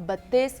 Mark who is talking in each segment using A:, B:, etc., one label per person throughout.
A: 32,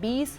A: 20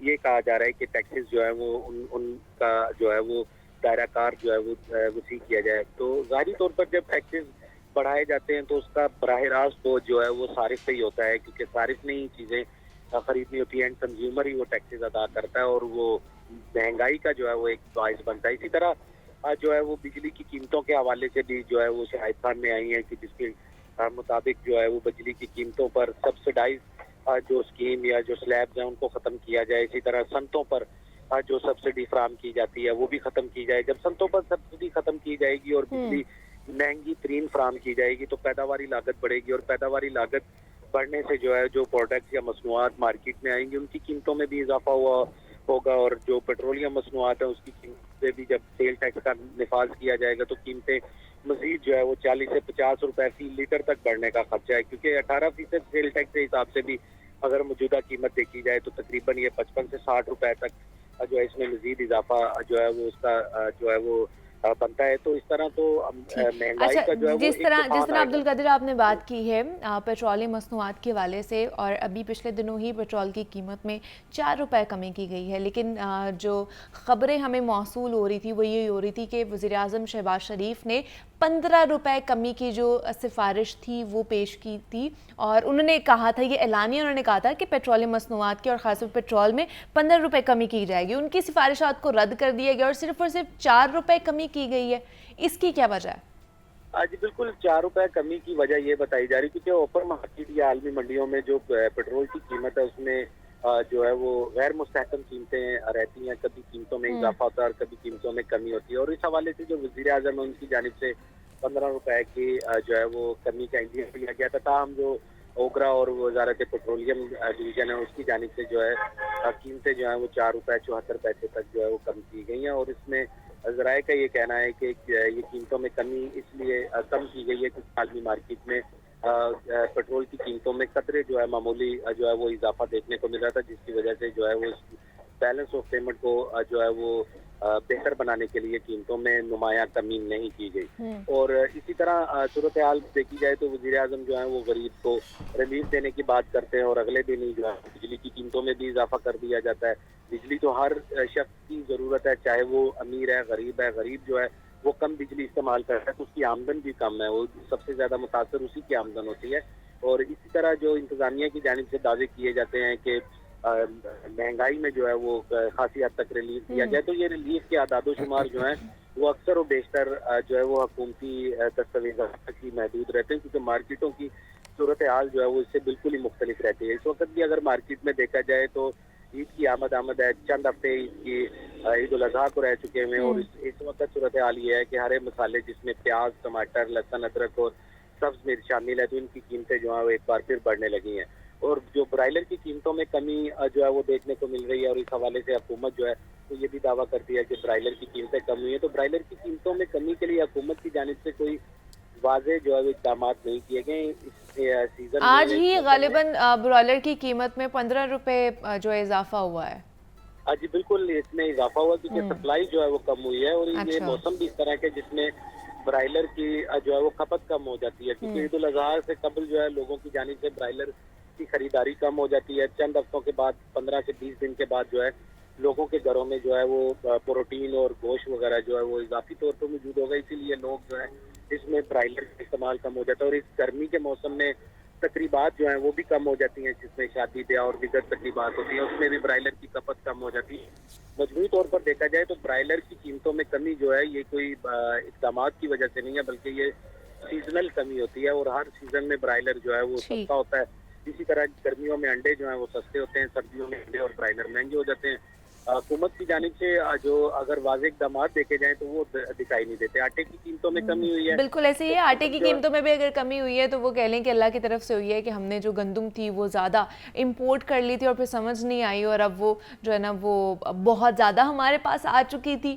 B: یہ کہا جا رہا ہے کہ ٹیکسز جو ہے وہ ان کا جو ہے وہ دائرہ کار جو ہے وہ وسیع کیا جائے. تو ظاہری طور پر جب ٹیکسز بڑھائے جاتے ہیں تو اس کا براہ راست وہ جو ہے وہ صارف پہ ہی ہوتا ہے, کیونکہ صارف نے ہی چیزیں خریدنی ہوتی ہے, اینڈ کنزیومر ہی وہ ٹیکسز ادا کرتا ہے اور وہ مہنگائی کا جو ہے وہ ایک باعث بنتا ہے. اسی طرح جو ہے وہ بجلی کی قیمتوں کے حوالے سے بھی جو ہے وہ شاہد خان میں آئی ہیں کہ جس کے مطابق جو ہے وہ بجلی کی قیمتوں پر سبسڈائز جو اسکیم یا جو سلیبز ہیں ان کو ختم کیا جائے. اسی طرح صنعتوں پر جو سبسڈی فراہم کی جاتی ہے وہ بھی ختم کی جائے. جب صنعتوں پر سبسڈی ختم کی جائے گی اور بجلی مہنگی ترین فراہم کی جائے گی تو پیداواری لاگت بڑھے گی, اور پیداواری لاگت بڑھنے سے جو ہے جو پروڈکٹس یا مصنوعات مارکیٹ میں آئیں گی ان کی قیمتوں میں بھی اضافہ ہوگا, اور جو پیٹرولیم مصنوعات ہیں اس کی قیمت پہ بھی جب سیل ٹیکس کا نفاذ کیا جائے گا تو قیمتیں مزید جو ہے وہ 40 سے 50 روپے فی لیٹر تک بڑھنے کا خدشہ ہے, کیونکہ 18% سیل ٹیکس کے حساب سے بھی اگر موجودہ قیمت دیکھی جائے تو تقریباً یہ 55 سے 60 روپے تک جو ہے اس میں مزید اضافہ جو ہے وہ اس کا جو ہے وہ بنتا ہے. تو اس طرح تو مہنگائی کا جو ہے وہ
A: جس طرح
B: طوفان آئے
A: عبد
B: گا.
A: القادر آپ نے بات کی ہے پیٹرولیم مصنوعات کے حوالے سے, اور ابھی پچھلے دنوں ہی پیٹرول کی قیمت میں 4 روپے کمی کی گئی ہے, لیکن جو خبریں ہمیں موصول ہو رہی تھی وہ یہ ہو رہی تھی کہ وزیر اعظم شہباز شریف نے 15 روپے کمی کی جو سفارش تھی وہ پیش کی تھی, اور انہوں نے کہا تھا, یہ اعلانیہ انہوں نے کہا تھا کہ پیٹرولیم مصنوعات کے اور خاص طور پیٹرول میں 15 روپے کمی کی جائے گی. ان کی سفارشات کو رد کر دیا گیا اور صرف 4 روپے کمی کی گئی ہے. اس کی کیا وجہ ہے؟
B: جی بالکل, 4 روپے کمی کی وجہ یہ بتائی جا رہی ہے کیونکہ اوپن مارکیٹ یا عالمی منڈیوں میں جو پیٹرول کی قیمت ہے اس میں جو ہے وہ غیر مستحکم قیمتیں رہتی ہیں, کبھی قیمتوں میں اضافہ ہوتا ہے اور کبھی قیمتوں میں کمی ہوتی ہے. اور اس حوالے سے جو وزیر اعظم ہے ان کی جانب سے 15 روپے کی جو ہے وہ کمی کا انتظام کیا گیا تھا. تاہم جو اوگرا اور وزارت پیٹرولیم ڈویژن ہے اس کی جانب سے جو ہے قیمتیں جو ہیں وہ 4 روپے 74 پیسے تک جو ہے وہ کم کی گئی ہیں. اور اس میں ذرائع کا یہ کہنا ہے کہ یہ قیمتوں میں کمی اس لیے کم کی گئی ہے کہ عالمی مارکیٹ میں پیٹرول کی قیمتوں میں قدرے جو ہے معمولی جو ہے وہ اضافہ دیکھنے کو مل رہا تھا, جس کی وجہ سے جو ہے وہ بیلنس آف پیمنٹ کو جو ہے وہ بہتر بنانے کے لیے قیمتوں میں نمایاں کمی نہیں کی گئی. اور اسی طرح صورتحال دیکھی جائے تو وزیر اعظم جو ہے وہ غریب کو ریلیف دینے کی بات کرتے ہیں, اور اگلے دن ہی جو ہے بجلی کی قیمتوں میں بھی اضافہ کر دیا جاتا ہے. بجلی تو ہر شخص کی ضرورت ہے, چاہے وہ امیر ہے غریب ہے. غریب جو ہے وہ کم بجلی استعمال کرتا ہے تو اس کی آمدن بھی کم ہے, وہ سب سے زیادہ متاثر اسی کی آمدن ہوتی ہے. اور اسی طرح جو انتظامیہ کی جانب سے دعوے کیے جاتے ہیں کہ مہنگائی میں جو ہے وہ خاصی حد تک ریلیف دیا جائے, تو یہ ریلیف کے اعداد و شمار جو ہیں وہ اکثر و بیشتر جو ہے وہ حکومتی دستاویزات کی محدود رہتے ہیں, کیونکہ مارکیٹوں کی صورتحال جو ہے وہ اس سے بالکل ہی مختلف رہتی ہے. اس وقت بھی اگر مارکیٹ میں دیکھا جائے تو عید کی آمد ہے, چند ہفتے عید الاضحیٰ کو رہ چکے ہیں, اور اس وقت صورتحال یہ ہے کہ ہرے مسالے جس میں پیاز, ٹماٹر, لہسن, ادرک اور سبز مرچ شامل ہے تو ان کی قیمتیں جو ہیں وہ ایک بار پھر بڑھنے لگی ہیں. اور جو برائلر کی قیمتوں میں کمی جو ہے وہ دیکھنے کو مل رہی ہے, اور اس حوالے سے حکومت جو ہے تو یہ بھی دعویٰ کرتی ہے کہ برائلر کی قیمتیں کم ہوئی ہیں. تو برائلر کی قیمتوں میں کمی کے لیے حکومت کی جانب سے کوئی واضح جو ہے اقدامات نہیں کیے گئے. اس سیزن
A: آج ہی غالباً برائلر کی قیمت میں 15 روپے جو اضافہ ہوا ہے.
B: جی بالکل, اس میں اضافہ ہوا کیونکہ سپلائی جو ہے وہ کم ہوئی ہے, اور یہ موسم بھی اس طرح کے جس میں برائلر کی جو ہے وہ کھپت کم ہو جاتی ہے, کیونکہ عید الاضحیٰ سے قبل جو ہے لوگوں کی جانب سے برائلر کی خریداری کم ہو جاتی ہے. چند ہفتوں کے بعد 15 سے 20 دن کے بعد جو ہے لوگوں کے گھروں میں جو ہے وہ پروٹین اور گوشت وغیرہ جو ہے وہ اضافی طور پر موجود ہوگا, اسی لیے لوگ جو ہے اس میں برائلر کا استعمال کم ہو جاتا ہے. اور اس گرمی کے موسم میں تقریبات جو ہیں وہ بھی کم ہو جاتی ہیں, جس میں شادی بیاہ اور دیگر تقریبات ہوتی ہیں, اس میں بھی برائلر کی کھپت کم ہو جاتی ہے. مجموعی طور پر دیکھا جائے تو برائلر کی قیمتوں میں کمی جو ہے یہ کوئی اقدامات کی وجہ سے نہیں ہے, بلکہ یہ سیزنل کمی ہوتی ہے, اور ہر سیزن میں برائلر جو ہے وہ سستا ہوتا ہے. اسی طرح گرمیوں میں انڈے جو ہیں وہ سستے ہوتے ہیں, سردیوں میں انڈے اور برائلر مہنگے ہو جاتے ہیں. حکومت کی جانب سے جو اگر واضح اقدامات دیکھے جائیں تو وہ دکھائی نہیں دیتے. آٹے کی قیمتوں میں کمی ہوئی ہے,
A: بالکل ایسے ہی ہے. آٹے کی قیمتوں میں بھی اگر کمی ہوئی ہے تو وہ کہہ لیں کہ اللہ کی طرف سے ہوئی ہے کہ ہم نے جو گندم تھی وہ زیادہ امپورٹ کر لی تھی اور پھر سمجھ نہیں آئی, اور اب وہ جو ہے نا وہ بہت زیادہ ہمارے پاس آ چکی تھی,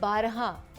A: 12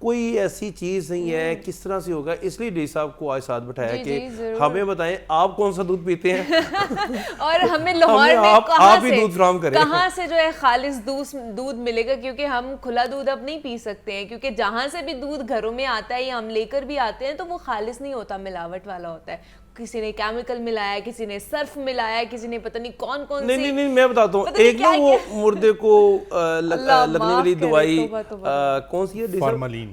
C: کوئی ایسی چیز نہیں ہے, کس طرح سے ہوگا. اس لیے ڈی صاحب کو آج ساتھ بٹھایا کہ ہمیں بتائیں آپ کون سا دودھ پیتے ہیں
A: اور ہمیں لاہور میں
C: آپ ہی دودھ فراہم کریں,
A: کہاں سے جو ہے خالص دودھ ملے گا, کیونکہ ہم کھلا دودھ اب نہیں پی سکتے ہیں, کیونکہ جہاں سے بھی دودھ گھروں میں آتا ہے یا ہم لے کر بھی آتے ہیں تو وہ خالص نہیں ہوتا, ملاوٹ والا ہوتا ہے. کسی نے کیمیکل ملایا, کسی نے سرف ملایا, کسی نے پتہ نہیں کون کون سی.
C: نہیں میں بتاتا ہوں, ایک نا وہ مردے کو لگنے والی دوائی کون سی ہے,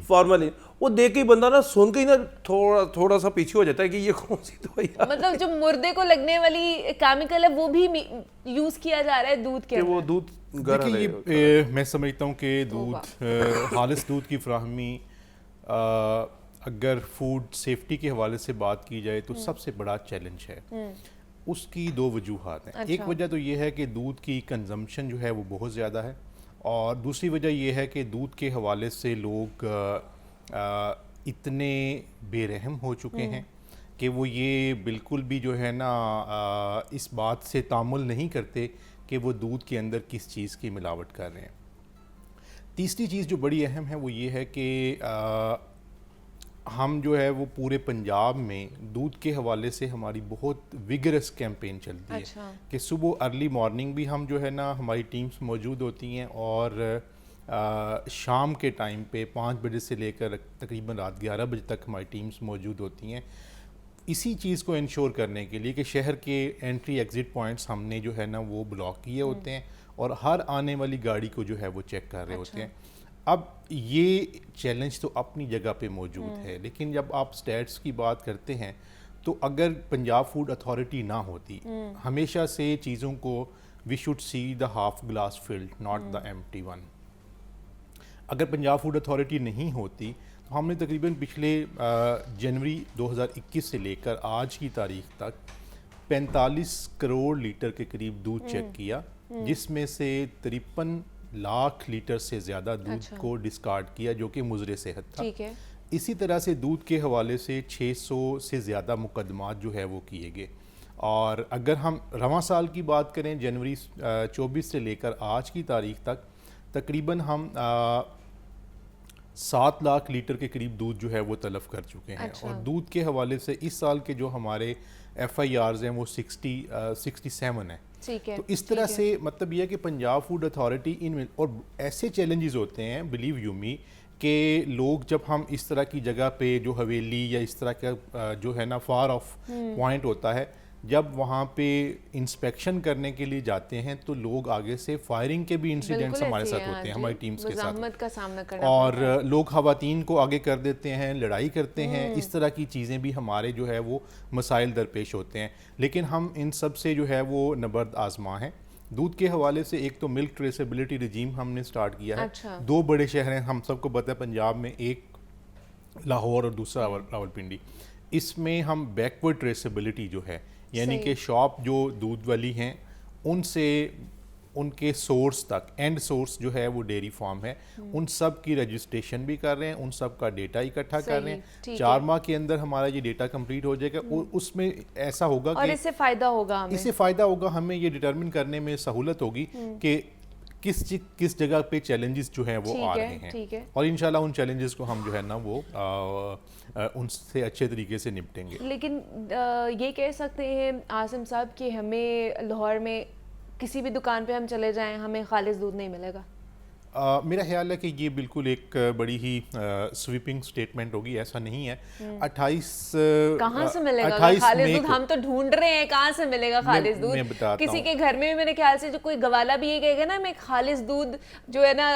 C: فارمالین, وہ دیکھ کے بندہ نا سن کے ہی نا تھوڑا سا پیچھے ہو جاتا ہے کہ یہ کون سی دوائی ہے.
A: مطلب جو مردے کو لگنے والی کیمیکل ہے وہ بھی یوز کیا جا رہا ہے دودھ کے,
C: وہ دودھ
D: دیکھیے میں سمجھتا ہوں کہ دودھ خالص دودھ کی فراہمی اگر فوڈ سیفٹی کے حوالے سے بات کی جائے تو سب سے بڑا چیلنج ہے. اس کی دو وجوہات ہیں. ایک وجہ تو یہ ہے کہ دودھ کی کنزمپشن جو ہے وہ بہت زیادہ ہے, اور دوسری وجہ یہ ہے کہ دودھ کے حوالے سے لوگ اتنے بے رحم ہو چکے ہیں کہ وہ یہ بالکل بھی جو ہے نا اس بات سے تعامل نہیں کرتے کہ وہ دودھ کے اندر کس چیز کی ملاوٹ کر رہے ہیں. تیسری چیز جو بڑی اہم ہے وہ یہ ہے کہ ہم جو ہے وہ پورے پنجاب میں دودھ کے حوالے سے ہماری بہت ویگرس کیمپین چلتی ہے کہ صبح ارلی مارننگ بھی ہم جو ہے نا ہماری ٹیمز موجود ہوتی ہیں, اور شام کے ٹائم پہ 5 بجے سے لے کر تقریباً رات 11 بجے تک ہماری ٹیمز موجود ہوتی ہیں, اسی چیز کو انشور کرنے کے لیے کہ شہر کے انٹری ایگزٹ پوائنٹس ہم نے جو ہے نا وہ بلاک کیے ہوتے ہیں اور ہر آنے والی گاڑی کو جو ہے وہ چیک کر رہے ہوتے ہیں. اب یہ چیلنج تو اپنی جگہ پہ موجود ہے, لیکن جب آپ سٹیٹس کی بات کرتے ہیں تو اگر پنجاب فوڈ اتھارٹی نہ ہوتی, ہمیشہ سے چیزوں کو we should see the half glass filled not the empty one. اگر پنجاب فوڈ اتھارٹی نہیں ہوتی تو ہم نے تقریباً پچھلے جنوری 2021 سے لے کر آج کی تاریخ تک 45 کروڑ لیٹر کے قریب دودھ چیک کیا, جس میں سے 53 لاکھ لیٹر سے زیادہ دودھ کو ڈسکارڈ کیا جو کہ مضر صحت تھا. اسی طرح سے دودھ کے حوالے سے 600 سے زیادہ مقدمات جو ہے وہ کیے گئے, اور اگر ہم رواں سال کی بات کریں جنوری 24 سے لے کر آج کی تاریخ تک تقریباً ہم 7 لاکھ لیٹر کے قریب دودھ جو ہے وہ تلف کر چکے ہیں. اور دودھ کے حوالے سے اس سال کے جو ہمارے FIRs ہیں وہ 67 ہیں. تو اس طرح سے مطلب یہ ہے کہ پنجاب فوڈ اتھارٹی اور ایسے چیلنجز ہوتے ہیں بلیو یو می کہ لوگ جب ہم اس طرح کی جگہ پہ جو حویلی یا اس طرح کا جو ہے نا فار آف پوائنٹ ہوتا ہے, جب وہاں پہ انسپیکشن کرنے کے لیے جاتے ہیں تو لوگ آگے سے فائرنگ کے بھی انسیڈنٹس ہمارے ساتھ ہوتے ہیں, ہماری ٹیمز کے ساتھ, اور لوگ خواتین کو آگے کر دیتے ہیں, لڑائی کرتے ہیں, اس طرح کی چیزیں بھی ہمارے جو ہے وہ مسائل درپیش ہوتے ہیں. لیکن ہم ان سب سے جو ہے وہ نبرد آزما ہیں. دودھ کے حوالے سے ایک تو ملک ٹریسیبلٹی رجیم ہم نے سٹارٹ کیا ہے. 2 بڑے شہر ہیں, ہم سب کو پتہ ہے پنجاب میں, ایک لاہور اور دوسرا راولپنڈی. اس میں ہم بیکورڈ ٹریسیبلٹی جو ہے یعنی کہ شاپ جو دودھ والی ہیں ان سے ان کے سورس تک, اینڈ سورس جو ہے وہ ڈیری فارم ہے, ان سب کی رجسٹریشن بھی کر رہے ہیں, ان سب کا ڈیٹا اکٹھا کر رہے ہیں. 4 ماہ کے اندر ہمارا یہ ڈیٹا کمپلیٹ ہو جائے گا, اور اس میں ایسا ہوگا کہ
A: اس سے فائدہ ہوگا
D: ہمیں یہ ڈیٹرمن کرنے میں سہولت ہوگی کہ کس جگہ پہ چیلنجز جو ہیں وہ آ رہے ہیں, اور انشاءاللہ ان چیلنجز کو ہم جو ہے نا وہ ان سے اچھے طریقے سے نپٹیں گے.
A: لیکن یہ کہہ سکتے ہیں عاصم صاحب کہ ہمیں لاہور میں کسی بھی دکان پہ ہم چلے جائیں ہمیں خالص دودھ نہیں ملے گا؟
D: میرا خیال ہے کہ یہ بالکل ایک بڑی ہی سویپنگ سٹیٹمنٹ ہوگی, ایسا نہیں ہے. 28
A: کہاں سے ملے گا خالص دودھ؟ ہم تو ڈھونڈ رہے ہیں کہاں سے ملے گا خالص دودھ. کسی کے گھر میں میرے خیال سے جو کوئی گوالا بھی یہ کہے گا نا میں خالص دودھ جو ہے نا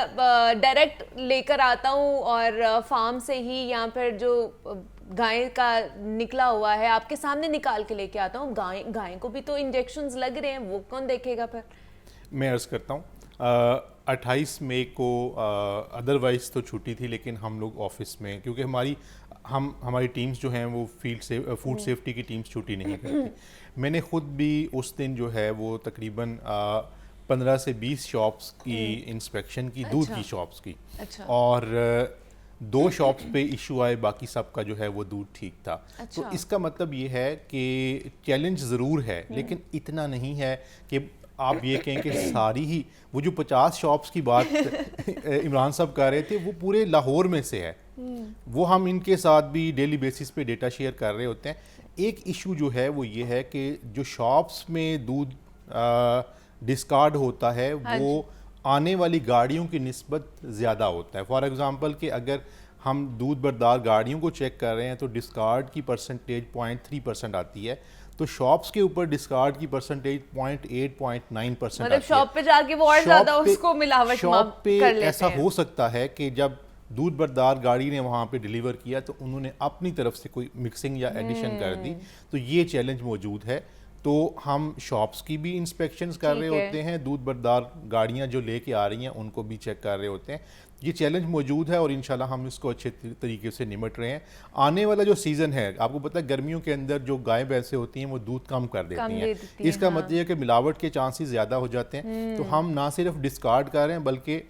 A: ڈائریکٹ لے کر آتا ہوں اور فارم سے ہی, یا پھر جو گائے کا نکلا ہوا ہے آپ کے سامنے نکال کے لے کے آتا ہوں. گائے کو بھی تو انجیکشنز لگ رہے ہیں, وہ کون دیکھے گا پھر؟
D: میں عرض کرتا ہوں 28 مئی کو ادروائز تو چھٹی تھی, لیکن ہم لوگ آفس میں, کیونکہ ہماری ٹیمز جو ہیں وہ فوڈ سیفٹی کی ٹیمز چھٹی نہیں کرتی. میں نے خود بھی اس دن جو ہے وہ تقریباً 15 سے 20 شاپس کی انسپیکشن کی, دودھ کی شاپس کی, اور 2 شاپس پہ ایشو آئے, باقی سب کا جو ہے وہ دودھ ٹھیک تھا. تو اس کا مطلب یہ ہے کہ چیلنج ضرور ہے, لیکن اتنا نہیں ہے کہ آپ یہ کہیں کہ ساری ہی وہ جو 50 شاپس کی بات عمران صاحب کر رہے تھے وہ پورے لاہور میں سے ہے. وہ ہم ان کے ساتھ بھی ڈیلی بیسس پہ ڈیٹا شیئر کر رہے ہوتے ہیں. ایک ایشو جو ہے وہ یہ ہے کہ جو شاپس میں دودھ ڈسکارڈ ہوتا ہے وہ آنے والی گاڑیوں کی نسبت زیادہ ہوتا ہے. فار ایگزامپل کہ اگر ہم دودھ بردار گاڑیوں کو چیک کر رہے ہیں تو ڈسکارڈ کی پرسنٹیج 0.3% آتی ہے, تو شاپس کے اوپر ڈسکارڈ کی پرسنٹیج 0.8-0.9%
A: مطلب شاپ پہ جا کے وہ اور زیادہ اس کو ملاوٹ
D: شاپ پہ
A: کر لیتے
D: ایسا
A: ہیں.
D: ہو سکتا ہے کہ جب دودھ بردار گاڑی نے وہاں پہ ڈیلیور کیا تو انہوں نے اپنی طرف سے کوئی مکسنگ یا ایڈیشن کر دی, تو یہ چیلنج موجود ہے. تو ہم شاپس کی بھی انسپیکشنز کر رہے ہوتے ہیں, دودھ بردار گاڑیاں جو لے کے آ رہی ہیں ان کو بھی چیک کر رہے ہوتے ہیں. یہ چیلنج موجود ہے اور انشاءاللہ ہم اس کو اچھے طریقے سے نمٹ رہے ہیں. آنے والا جو سیزن ہے, آپ کو پتہ ہے گرمیوں کے اندر جو گائے بھینسیں ہوتی ہیں وہ دودھ کم کر دیتی ہیں, اس کا مطلب یہ ہے کہ ملاوٹ کے چانسز زیادہ ہو جاتے ہیں. تو ہم نہ صرف ڈسکارڈ کر رہے ہیں بلکہ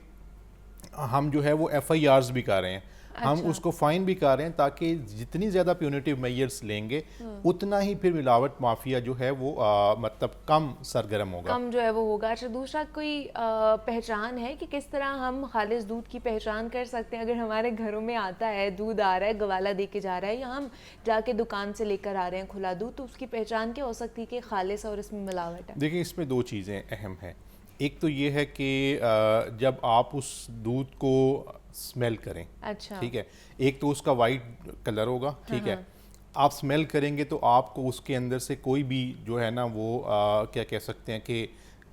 D: ہم جو ہے وہ FIRs بھی کر رہے ہیں, ہم اس کو فائن بھی کر رہے ہیں تاکہ جتنی زیادہ پیونیٹیو میئرز لیں گے اتنا ہی پھر ملاوٹ مافیا جو ہے وہ مطلب کم سرگرم ہوگا,
A: کم جو ہے وہ ہوگا. اچھا, دوسرا کوئی پہچان ہے کہ کس طرح ہم خالص دودھ کی پہچان کر سکتے ہیں؟ اگر ہمارے گھروں میں آتا ہے, دودھ آ رہا ہے, گوالا دے کے جا رہا ہے, یا ہم جا کے دکان سے لے کر آ رہے ہیں کھلا دودھ, تو اس کی پہچان کیا ہو سکتی ہے کہ خالص اور اس میں ملاوٹ ہے؟
D: دیکھیں اس میں دو چیزیں اہم ہیں. ایک تو یہ ہے کہ جب آپ اس دودھ کو اسمیل کریں,
A: اچھا
D: ٹھیک ہے, ایک تو اس کا وائٹ کلر ہوگا, ٹھیک ہے, آپ اسمیل کریں گے تو آپ کو اس کے اندر سے کوئی بھی جو ہے نا وہ کیا کہہ سکتے ہیں کہ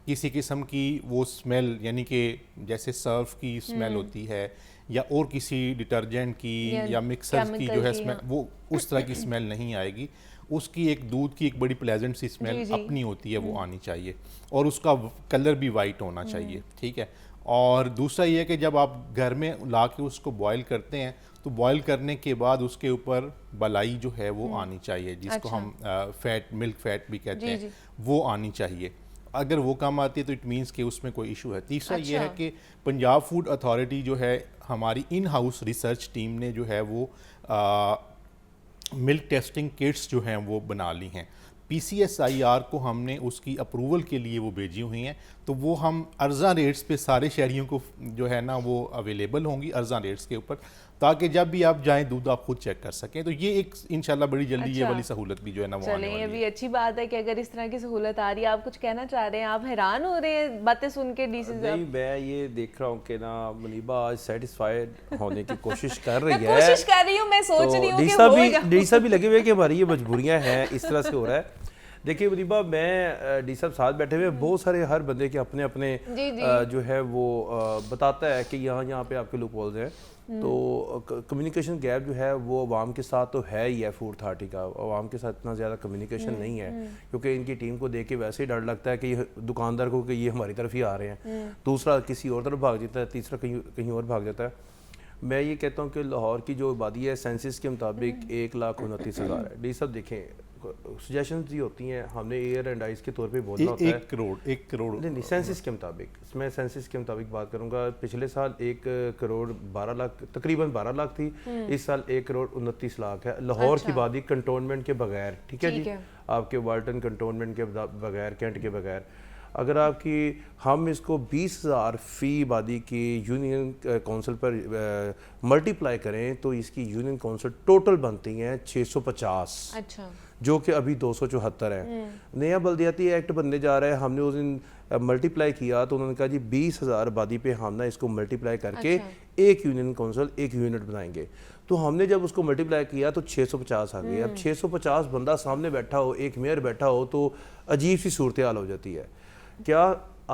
D: کسی قسم کی وہ اسمیل, یعنی کہ جیسے سرف کی اسمیل ہوتی ہے یا اور کسی ڈٹرجنٹ کی یا مکسر کی جو ہے اسمیل, وہ اس طرح کی اسمیل نہیں آئے گی. اس کی ایک دودھ کی ایک بڑی پلیزنٹ سی اسمیل اپنی ہوتی ہے وہ آنی چاہیے, اور اس کا کلر بھی وائٹ ہونا چاہیے, ٹھیک ہے. اور دوسرا یہ ہے کہ جب آپ گھر میں لا کے اس کو بوائل کرتے ہیں تو بوائل کرنے کے بعد اس کے اوپر بلائی جو ہے وہ آنی چاہیے, جس کو ہم فیٹ, ملک فیٹ بھی کہتے ہیں, وہ آنی چاہیے. اگر وہ کم آتی ہے تو اٹ مینس کہ اس میں کوئی ایشو ہے. تیسرا یہ ہے کہ پنجاب فوڈ اتھارٹی جو ہے, ہماری ان ہاؤس ریسرچ ٹیم نے جو ہے وہ ملک ٹیسٹنگ کٹس جو ہیں وہ بنا لی ہیں. PCSIR کو ہم نے اس کی اپروول کے لیے وہ بھیجی ہوئی ہیں, تو وہ ہم ارزاں ریٹس پہ سارے شہریوں کو جو ہے نا وہ اویلیبل ہوں گی ارزاں ریٹس کے اوپر, تاکہ جب بھی آپ جائیں دودھ آپ خود چیک کر سکیں. تو یہ ایک انشاءاللہ بڑی جلدی یہ والی سہولت بھی جو ہے نا وہ آنے والی ہے.
A: چلیں, یہ بھی اچھی بات ہے کہ اگر اس طرح کی سہولت آ رہی ہے. آپ کچھ کہنا چاہ رہے ہیں؟ آپ حیران ہو رہے ہیں باتیں سن کے ڈی سی صاحب؟
C: نہیں, میں یہ دیکھ رہا ہوں کہ نا منیبہ آج سیٹسفائیڈ ہونے کی کوشش کر رہی ہے.
A: میں کوشش کر رہی ہوں, میں سوچ رہی ہوں کہ ہوگا.
C: ڈی صاحب بھی لگے ہوئے کہ ہماری یہ مجبوریاں ہیں, اس طرح سے ہو رہا ہے. دیکھیے منیبہ, میں ڈی صاحب ساتھ بیٹھے ہوئے, بہت سارے ہر بندے کے اپنے اپنے جو ہے وہ بتاتا ہے کہ یہاں پہ آپ کے لوپ ہولز ہیں. تو کمیونیکیشن گیپ جو ہے وہ عوام کے ساتھ تو ہے ہی ہے. فوڈ اتھارٹی کا عوام کے ساتھ اتنا زیادہ کمیونیکیشن نہیں ہے, کیونکہ ان کی ٹیم کو دیکھ کے ویسے ہی ڈر لگتا ہے کہ یہ دکاندار کو کہ یہ ہماری طرف ہی آ رہے ہیں, دوسرا کسی اور طرف بھاگ جاتا ہے, تیسرا کہیں اور بھاگ جاتا ہے. میں یہ کہتا ہوں کہ لاہور کی جو آبادی ہے سینسس کے مطابق 1,29,000 ہے. ڈی صاحب دیکھیں, سجیشنز بھی ہوتی ہیں, ہم نے ایئر اینڈ آئس کے طور پہ بولنا ہوتا ہے
D: 1 کروڑ
C: نہیں, سینسس کے مطابق, میں سینسس کے مطابق بات کروں گا. پچھلے سال 1,12,00,000 تقریباً 12 لاکھ تھی, اس سال 1,29,00,000 ہے. لاہور کی آبادی کنٹونمنٹ کے بغیر, ٹھیک ہے جی, آپ کے والٹن کنٹونمنٹ کے بغیر, کینٹ کے بغیر. اگر آپ کی ہم اس کو 20,000 فی آبادی کی یونین کونسل پر ملٹی پلائی کریں تو اس کی یونین کونسل ٹوٹل بنتی ہیں 650, جو کہ ابھی 274 ہے. نیا بلدیاتی ایکٹ بننے جا رہا ہے, ہم نے اس دن ملٹی پلائی کیا تو انہوں نے کہا جی 20,000 آبادی پہ ہم نا اس کو ملٹی پلائی کر کے ایک یونین کونسل ایک یونٹ بنائیں گے. تو ہم نے جب اس کو ملٹی پلائی کیا تو 650 آ گئے. اب 650 بندہ سامنے بیٹھا ہو, ایک میئر بیٹھا ہو, تو عجیب سی صورتحال ہو جاتی ہے. کیا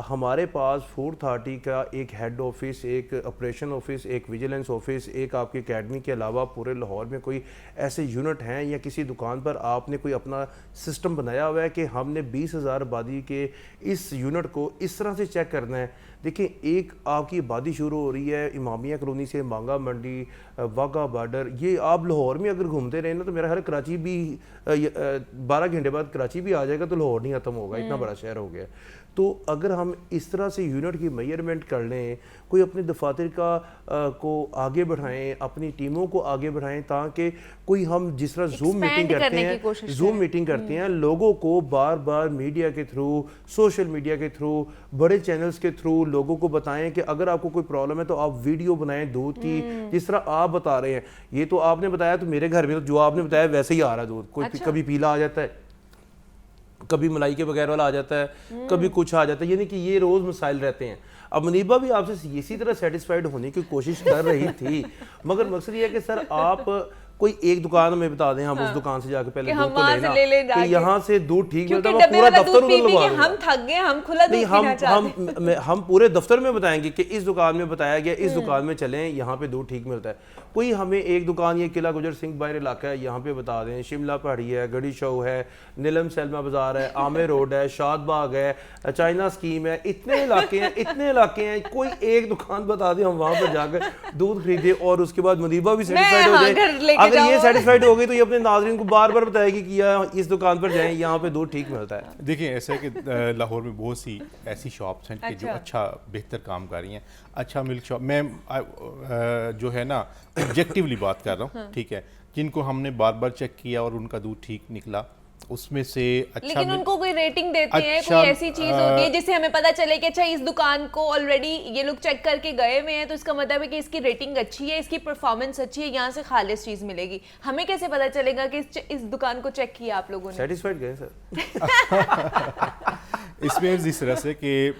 C: ہمارے پاس فوڈ اتھارٹی کا ایک ہیڈ آفس, ایک آپریشن آفس, ایک ویجیلنس آفس, ایک آپ کی اکیڈمی کے علاوہ پورے لاہور میں کوئی ایسے یونٹ ہیں, یا کسی دکان پر آپ نے کوئی اپنا سسٹم بنایا ہوا ہے کہ ہم نے 20,000 آبادی کے اس یونٹ کو اس طرح سے چیک کرنا ہے؟ دیکھیں, ایک آپ کی آبادی شروع ہو رہی ہے امامیہ کالونی سے, مانگا منڈی, واگا بارڈر, یہ آپ لاہور میں اگر گھومتے رہے نا تو میرا خیال کراچی بھی 12 گھنٹے بعد کراچی بھی آ جائے گا تو لاہور نہیں ختم ہوگا, اتنا بڑا شہر ہو گیا. تو اگر ہم اس طرح سے یونٹ کی میئرمنٹ کر لیں, کوئی اپنے دفاتر کو آگے بڑھائیں, اپنی ٹیموں کو آگے بڑھائیں, تاکہ کوئی ہم جس طرح زوم میٹنگ کرتے ہیں لوگوں کو بار بار میڈیا کے تھرو, سوشل میڈیا کے تھرو, بڑے چینلز کے تھرو لوگوں کو بتائیں کہ اگر آپ کو کوئی پرابلم ہے تو آپ ویڈیو بنائیں دودھ کی, جس طرح آپ بتا رہے ہیں. یہ تو آپ نے بتایا تو میرے گھر میں جو آپ نے بتایا ویسے ہی آ رہا ہے دودھ, کوئی کبھی پیلا آ جاتا ہے, کبھی ملائی کے بغیر والا آ جاتا ہے, کبھی کچھ آ جاتا ہے, یعنی کہ یہ روز مسائل رہتے ہیں. اب منیبہ بھی آپ سے اسی طرح سیٹسفائیڈ ہونے کی کوشش کر رہی تھی, مگر مقصد یہ ہے کہ سر آپ کوئی ایک دکان میں بتا دیں, ہم اس دکان سے جا کے پہلے دودھ تو لینا کہ یہاں سے دودھ ٹھیک ملتا ہے, پورا دفتر ادھر لگوا دیں.
A: ہم تھک گئے, ہم کھلا دودھ پینا چاہتے ہیں.
C: ہم پورے دفتر میں بتائیں گے کہ اس دکان میں بتایا گیا, اس دکان میں چلیں, یہاں پہ دودھ ٹھیک ملتا ہے. کوئی ہمیں ایک دکان, یہ قلعہ گجر سنگھ باہر علاقہ ہے, یہاں پہ بتا دیں, شملہ پہاڑی ہے, گڑی شو ہے, نیلم سیلما بازار ہے, عامر روڈ ہے, شاد باغ ہے, چائنا اسکیم ہے, اتنے علاقے ہیں, کوئی ایک دکان بتا دیں, ہم وہاں پر جا کر دودھ خریدیں. اور اس کے بعد منیبہ بھی سیٹسفائیڈ ہو جائے. اگر یہ سیٹسفائیڈ ہو گئی تو یہ اپنے ناظرین کو بار بار بتائے گی کہ اس دکان پر جائیں, یہاں پہ دودھ ٹھیک ملتا ہے.
D: دیکھیں ایسا ہے کہ لاہور میں بہت سی ایسی شاپس ہیں کہ جو اچھا بہتر کام کر رہی ہیں. اچھا ملک شاپ, میں جو ہے نا آبجیکٹیولی بات کر رہا ہوں, ٹھیک ہے, جن کو ہم نے بار بار چیک کیا اور ان کا دودھ ٹھیک نکلا, اس میں سے اچھا,
A: لیکن ان کو کوئی ریٹنگ دیتے ہیں, کوئی ایسی چیز ہوتی ہے جس سے ہمیں پتہ چلے کہ اچھا اس دکان کو آلریڈی یہ لوگ چیک کر کے گئے ہوئے ہیں, تو اس کا مطلب ہے کہ اس کی ریٹنگ اچھی ہے, اس کی پرفارمنس اچھی ہے, یہاں سے خالص چیز ملے گی. ہمیں کیسے پتہ چلے گا کہ اس دکان کو چیک کیا آپ لوگوں نے؟
C: سیٹسفائیڈ گئے سر.
D: اس میں اس طرح سے کہ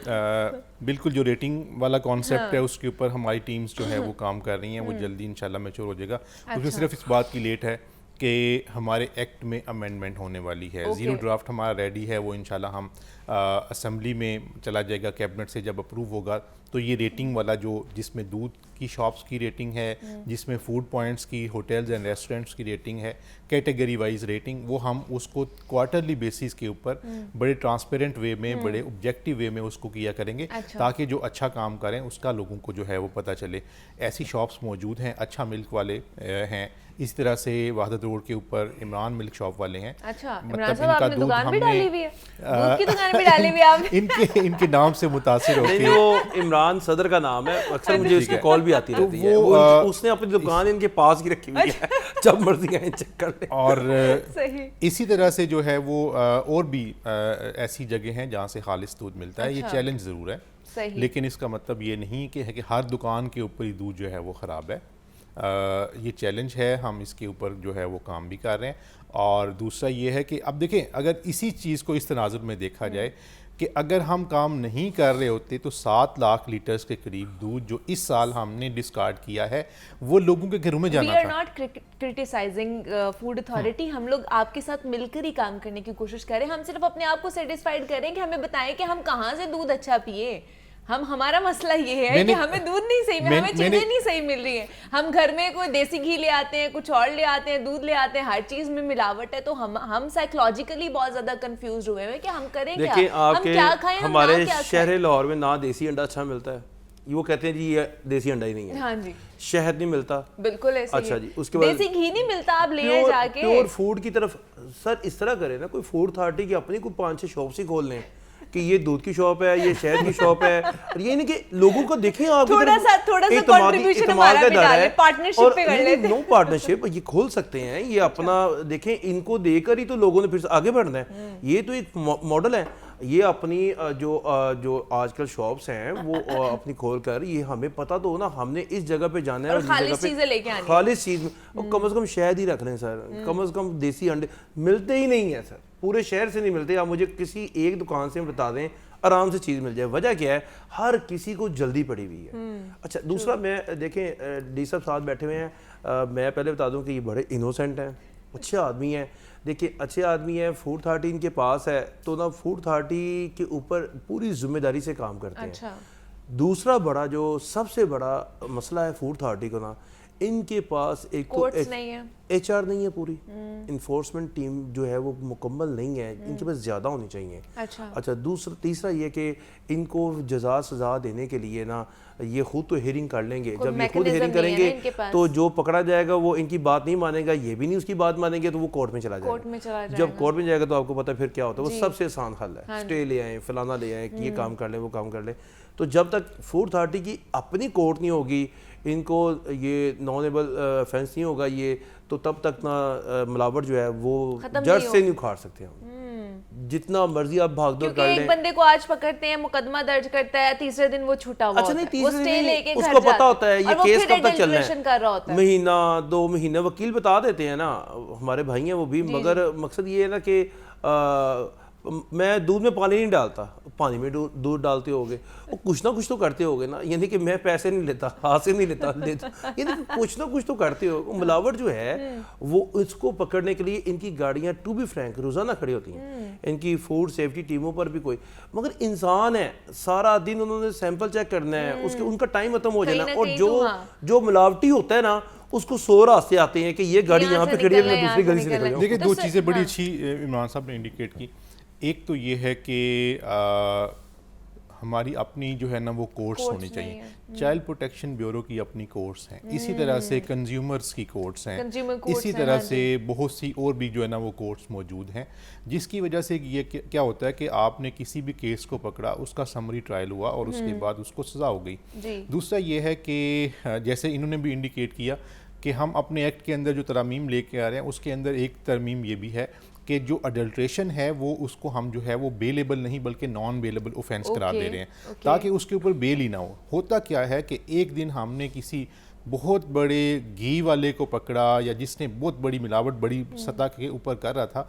D: بالکل جو ریٹنگ والا کانسیپٹ ہے اس کے اوپر ہماری ٹیمز جو ہے وہ کام کر رہی ہیں, وہ جلدی انشاءاللہ میچور ہو جائے گا. اس میں صرف اس بات کی لیٹ ہے کہ ہمارے ایکٹ میں امینڈمنٹ ہونے والی ہے. زیرو ڈرافٹ ہمارا ریڈی ہے, وہ انشاءاللہ ہم اسمبلی میں چلا جائے گا, کیبنٹ سے جب اپروو ہوگا تو یہ ریٹنگ والا جو جس میں دودھ کی شاپس کی ریٹنگ ہے, جس میں فوڈ پوائنٹس کی, ہوٹلز اینڈ ریسٹورنٹس کی ریٹنگ ہے, کیٹیگری وائز ریٹنگ, وہ ہم اس کو کوارٹرلی بیسس کے اوپر بڑے ٹرانسپیرنٹ وے میں, بڑے آبجیکٹیو وے میں اس کو کیا کریں گے, تاکہ جو اچھا کام کریں اس کا لوگوں کو جو ہے وہ پتہ چلے. ایسی شاپس موجود ہیں, اچھا ملک والے ہیں, اس طرح سے وحدت روڈ کے اوپر عمران ملک شاپ والے ہیں.
A: اچھا عمران صاحب آپ نے دکان بھی ڈالی ہوئی ہے, دودھ کی دکان بھی ڈالی ہوئی ہے آپ نے؟
D: ان کے نام سے متاثر ہو کے,
C: وہ عمران صدر کا نام ہے, اکثر مجھے اس کی کال بھی آتی رہتی ہے. اس نے اپنی دکان ان کے پاس ہی رکھی ہوئی ہے, جب مرضی آئیں چیک کر لیں.
D: اور اسی طرح سے جو ہے وہ اور بھی ایسی جگہ ہیں جہاں سے خالص دودھ ملتا ہے. یہ چیلنج ضرور ہے, لیکن اس کا مطلب یہ نہیں کہ ہر دکان کے اوپر ہی دودھ جو ہے وہ خراب ہے. یہ چیلنج ہے, ہم اس کے اوپر جو ہے وہ کام بھی کر رہے ہیں. اور دوسرا یہ ہے کہ اب دیکھیں, اگر اسی چیز کو اس تناظر میں دیکھا جائے کہ اگر ہم کام نہیں کر رہے ہوتے تو 7 لاکھ لیٹرز کے قریب دودھ جو اس سال ہم نے ڈسکارڈ کیا ہے وہ لوگوں کے گھروں میں جانا تھا.
A: We are not criticizing food authority, ہم لوگ آپ کے ساتھ مل کر ہی کام کرنے کی کوشش کریں. ہم صرف اپنے آپ کو سیٹسفائیڈ کریں کہ ہمیں بتائیں کہ ہم کہاں سے دودھ اچھا پیے. ہمارا مسئلہ یہ ہے کہ ہمیں دودھ نہیں صحیح, ہمیں چیزیں نہیں صحیح مل رہی ہیں. ہم گھر میں کوئی دیسی گھی لے آتے ہیں, کچھ اور لے آتے ہیں, دودھ لے آتے ہیں, ہر چیز میں ملاوٹ ہے. تو ہم سائیکولوجیکلی بہت زیادہ کنفیوزڈ ہوئے ہیں کہ ہم کریں کیا, ہم کیا کھائیں.
C: ہمارے شہر لاہور میں نہ دیسی انڈا اچھا ملتا ہے, وہ کہتے ہیں جی یہ دیسی انڈا ہی نہیں ہے.
A: ہاں جی,
C: شہد نہیں ملتا,
A: بالکل ایسے.
C: اچھا جی, اس کے بعد
A: دیسی گھی نہیں ملتا, آپ لے آئے جا کے.
C: پیور فوڈ کی طرف سر اس طرح کریں نا, کوئی فوڈ اتھارٹی کی اپنی کوئی 5-6 شاپس ہی کھول لیں کہ یہ دودھ کی شاپ ہے, یہ شہد کی شاپ ہے. اور یہ نہیں کہ لوگوں کو دیکھیں آپ
A: تھوڑا سا کنٹریبیوشن ہمارا بھی ڈالیں, پارٹنرشپ پہ کر لیتے ہیں.
C: نو پارٹنرشپ, یہ کھول سکتے ہیں, یہ اپنا دیکھیں, ان کو دے کر ہی تو لوگوں نے پھر آگے بڑھنا ہے. یہ تو ایک ماڈل ہے. یہ اپنی جو آج کل شاپس ہیں وہ اپنی کھول کر, یہ ہمیں پتہ تو ہو نا ہم نے اس جگہ پہ جانا ہے, اور
A: خالص چیزیں لے کے آنی,
C: خالص چیز میں کم از کم شہد ہی رکھ لیں سر, کم از کم دیسی انڈے ملتے ہی نہیں ہیں سر, پورے شہر سے نہیں ملتے. آپ مجھے کسی ایک دکان سے بتا دیں آرام سے چیز مل جائے. وجہ کیا ہے, ہر کسی کو جلدی پڑی ہوئی ہے. اچھا دوسرا, میں دیکھیں ڈی صاحب ساتھ بیٹھے ہوئے ہیں, میں پہلے بتا دوں کہ یہ بڑے انوسینٹ ہیں, اچھے آدمی ہیں. دیکھیں اچھے آدمی ہیں, فوڈ اتھارٹی ان کے پاس ہے تو نا فوڈ اتھارٹی کے اوپر پوری ذمہ داری سے کام کرتے ہیں. دوسرا بڑا جو سب سے بڑا مسئلہ ہے فوڈ اتھارٹی کو نا, ان کے پاس ایک تو
A: کورٹس نہیں ہے،
C: ایچ آر نہیں ہے، پوری انفورسمنٹ ٹیم جو ہے وہ مکمل نہیں ہے، ان کے پاس زیادہ ہونی چاہیے. اچھا تیسرا یہ کہ ان کو جزا سزا دینے کے لیے نا یہ خود تو ہیئرنگ کر لیں گے، جب یہ خود ہیئرنگ کریں گے تو جو پکڑا جائے گا وہ ان کی بات نہیں مانے گا، یہ بھی نہیں اس کی بات مانیں گے تو وہ کورٹ میں چلا جائے گا. جب کورٹ میں جائے گا تو آپ کو پتہ پھر کیا ہوتا ہے، وہ سب سے آسان حل ہے، اسٹے لے آئیں، فلانا لے آئیں، یہ کام کر لیں وہ کام کر لیں. تو جب تک فوڈ اتھارٹی کی اپنی کورٹ نہیں ہوگی، ان کو یہ نان ایبل افینس نہیں ہوگا یہ، تو تب تک نہ ملاوٹ جو ہے وہ جڑ سے نہیں اکھاڑ سکتے ہم. جتنا مرضی آپ بھاگ دوڑ کر لیں.
A: ایک بندے کو آج پکڑتے ہیں، مقدمہ درج کرتا ہے، تیسرے دن وہ چھوٹا ہوا
C: اچھا نہیں،
A: ہوتا ہے، وہ
C: تیسرے
A: سٹے لے کے
C: دن اس
A: گھر
C: کو
A: جاتا
C: پتا ہوتا ہے یہ کیس کب تک چلنا ہے، مہینہ 2 مہینے وکیل بتا دیتے ہیں نا، ہمارے بھائی ہیں وہ بھی. مگر مقصد یہ ہے نا کہ میں دودھ میں پانی نہیں ڈالتا، پانی میں دودھ ڈالتے ہوگے، وہ کچھ نہ کچھ تو کرتے ہوگے نا. یعنی کہ میں پیسے نہیں لیتا، ہاتھ سے نہیں لیتا، یعنی کہ کچھ نہ کچھ تو کرتے ہو. ملاوٹ جو ہے وہ اس کو پکڑنے کے لیے ان کی گاڑیاں ٹو بی فرینک روزانہ کھڑی ہوتی ہیں، ان کی فوڈ سیفٹی ٹیموں پر بھی کوئی. مگر انسان ہے، سارا دن انہوں نے سیمپل چیک کرنا ہے، ان کا ٹائم ختم ہو جانا. اور جو ملاوٹی ہوتا ہے نا اس کو 100 راستے آتے ہیں کہ یہ گاڑی یہاں پہ کھڑی ہے، میں دوسری گاڑی سے نکل جاؤں.
D: دیکھیں 2 چیزیں بڑی اچھی عمران صاحب نے انڈیکیٹ کی. ایک تو یہ ہے کہ ہماری اپنی جو ہے نا وہ کورٹس ہونی چاہیے. چائلڈ پروٹیکشن بیورو کی اپنی کورٹس ہیں، اسی طرح سے کنزیومرز کی کورٹس ہیں، اسی طرح سے بہت سی اور بھی جو ہے نا وہ کورٹس موجود ہیں، جس کی وجہ سے یہ کیا ہوتا ہے کہ آپ نے کسی بھی کیس کو پکڑا، اس کا سمری ٹرائل ہوا اور اس کے بعد اس کو سزا ہو گئی. دوسرا یہ ہے کہ جیسے انہوں نے بھی انڈیکیٹ کیا کہ ہم اپنے ایکٹ کے اندر جو ترامیم لے کے آ رہے ہیں، اس کے اندر ایک ترمیم یہ بھی ہے کہ جو اڈلٹریشن ہے وہ اس کو ہم جو ہے وہ بیلیبل نہیں بلکہ نان بیلیبل اوفینس قرار دے رہے ہیں تاکہ اس کے اوپر بیل ہی نہ ہو. ہوتا کیا ہے کہ ایک دن ہم نے کسی بہت بڑے گھی والے کو پکڑا یا جس نے بہت بڑی ملاوٹ بڑی سطح کے اوپر کر رہا تھا،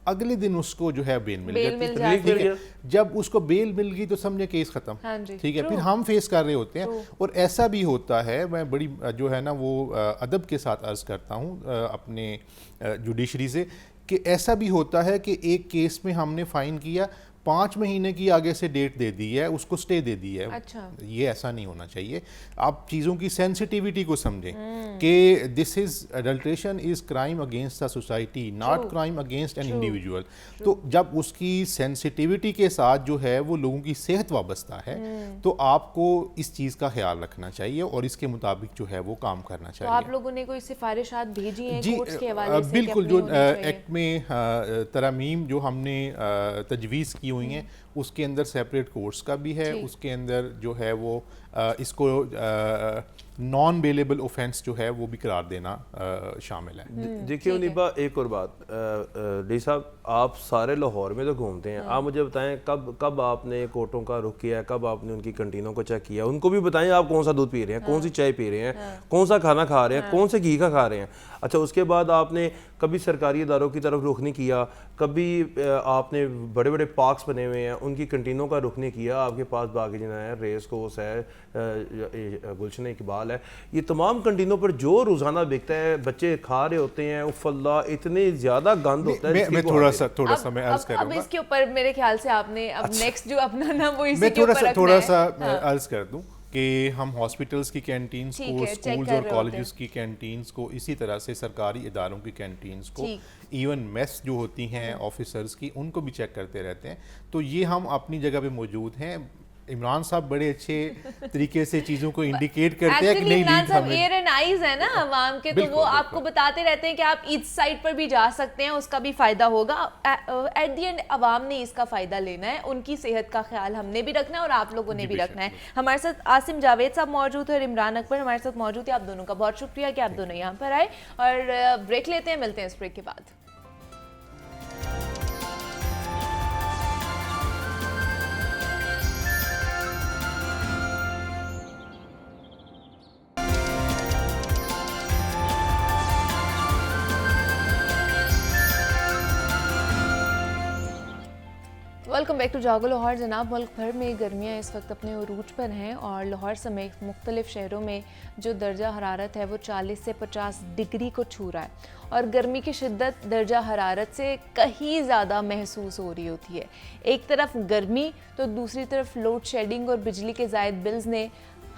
D: اگلے دن اس کو جو ہے بیل مل جاتی ہے. جب اس کو بیل مل گئی تو سمجھے کیس ختم، ٹھیک ہے. پھر ہم فیس کر رہے ہوتے ہیں. اور ایسا بھی ہوتا ہے، میں بڑی جو ہے نا وہ ادب کے ساتھ عرض کرتا ہوں اپنے جوڈیشری سے، کہ ایسا بھی ہوتا ہے کہ ایک کیس میں ہم نے فائن کیا، 5 مہینے کی آگے سے ڈیٹ دے دی ہے، اس کو سٹے دے دی ہے. یہ ایسا نہیں ہونا چاہیے. آپ چیزوں کی سینسٹیوٹی کو سمجھیں کہ this is adulteration is crime against the society, not crime against an individual. تو جب اس کی سینسٹیوٹی کے ساتھ جو ہے وہ لوگوں کی صحت وابستہ ہے تو آپ کو اس چیز کا خیال رکھنا چاہیے اور اس کے مطابق جو ہے وہ کام کرنا چاہیے.
A: آپ لوگوں نے کوئی سفارشات بھیجی ہیں کورٹس کے حوالے سے؟
D: بالکل، جو ایکٹ میں ترامیم جو ہم نے تجویز کی ہوئی ہیں اس کے اندر سیپریٹ کورٹس کا بھی ہے، اس کے اندر جو ہے وہ اس کو نان بیلیبل اوفینس جو ہے وہ بھی قرار دینا شامل ہے.
C: دیکھیے انیبا، ایک اور بات، ڈی صاحب آپ سارے لاہور میں تو گھومتے ہیں، آپ مجھے بتائیں کب آپ نے کورٹوں کا رخ کیا ہے، کب آپ نے ان کی کنٹینوں کو چیک کیا، ان کو بھی بتائیں آپ کون سا دودھ پی رہے ہیں، کون سی چائے پی رہے ہیں، کون سا کھانا کھا رہے ہیں، کون سے گھی کا کھا رہے ہیں. اچھا اس کے بعد آپ نے کبھی سرکاری اداروں کی طرف رخ نہیں کیا، کبھی آپ نے بڑے بڑے پارکس بنے ہوئے ہیں ان کی کنٹینوں کا رخ نہیں کیا. آپ کے پاس باغ جناح ہے، ریس کورس ہے، گلشن اقبال ہے، یہ تمام کنٹینوں پر جو روزانہ بکتا ہے بچے کھا رہے ہوتے ہیں. اف اللہ، اتنے زیادہ گند ہوتا ہے.
D: میں تھوڑا سا میں عرض کر رہا ہوں،
A: اب اس کے اوپر میرے خیال سے آپ نے اب نیکسٹ جو اپنا نا وہ اسی
D: میں
A: کے اوپر رکھنا ہے.
D: تھوڑا سا عرض کر دوں کہ ہم ہاسپٹلس کی کینٹینز کو، اسکولز اور کالجز کی کینٹینز کو، اسی طرح سے سرکاری اداروں کی کینٹینز کو، ایون میس جو ہوتی ہیں آفیسرز کی، ان کو بھی چیک کرتے رہتے ہیں. تو یہ ہم اپنی جگہ پہ موجود ہیں. عمران صاحب بڑے اچھے طریقے سے چیزوں کو انڈیکیٹ کرتے ہیں کہ نہیں
A: عمران صاحب ایئر اینڈ آئیز ہے نا عوام کے، تو وہ آپ کو بتاتے رہتے ہیں کہ آپ اس سائٹ پر بھی جا سکتے ہیں، اس کا بھی فائدہ ہوگا. ایٹ دی اینڈ عوام نے اس کا فائدہ لینا ہے، ان کی صحت کا خیال ہم نے بھی رکھنا ہے اور آپ لوگوں نے بھی رکھنا ہے. ہمارے ساتھ عاصم جاوید صاحب موجود ہیں اور عمران اکبر ہمارے ساتھ موجود ہیں. آپ دونوں کا بہت شکریہ کہ آپ دونوں یہاں پر آئے، اور بریک لیتے ہیں، ملتے ہیں اس بریک کے بعد. Welcome back to Jago Lahore. جناب، ملک بھر میں گرمیاں اس وقت اپنے عروج پر ہیں اور لاہور سمیت مختلف شہروں میں جو درجہ حرارت ہے وہ 40 سے 50 ڈگری کو چھو رہا ہے، اور گرمی کی شدت درجہ حرارت سے کہیں زیادہ محسوس ہو رہی ہوتی ہے. ایک طرف گرمی تو دوسری طرف لوڈ شیڈنگ اور بجلی کے زائد بلز نے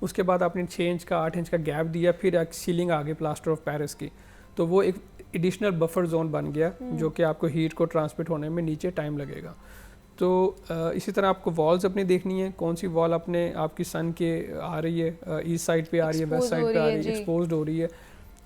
E: اس کے بعد آپ نے 6 انچ کا 8 انچ کا گیپ دیا, پھر ایک سیلنگ آ گئی پلاسٹر آف پیرس کی, تو وہ ایک ایڈیشنل بفر زون بن گیا جو کہ آپ کو ہیٹ کو ٹرانسمٹ ہونے میں نیچے ٹائم لگے گا. تو اسی طرح آپ کو والز اپنی دیکھنی ہے, کون سی وال اپنے آپ کی سن کے آ رہی ہے, ایسٹ سائڈ پہ آ رہی ہے, ویسٹ سائڈ پہ آ رہی ہے, ایکسپوزڈ ہو رہی ہے.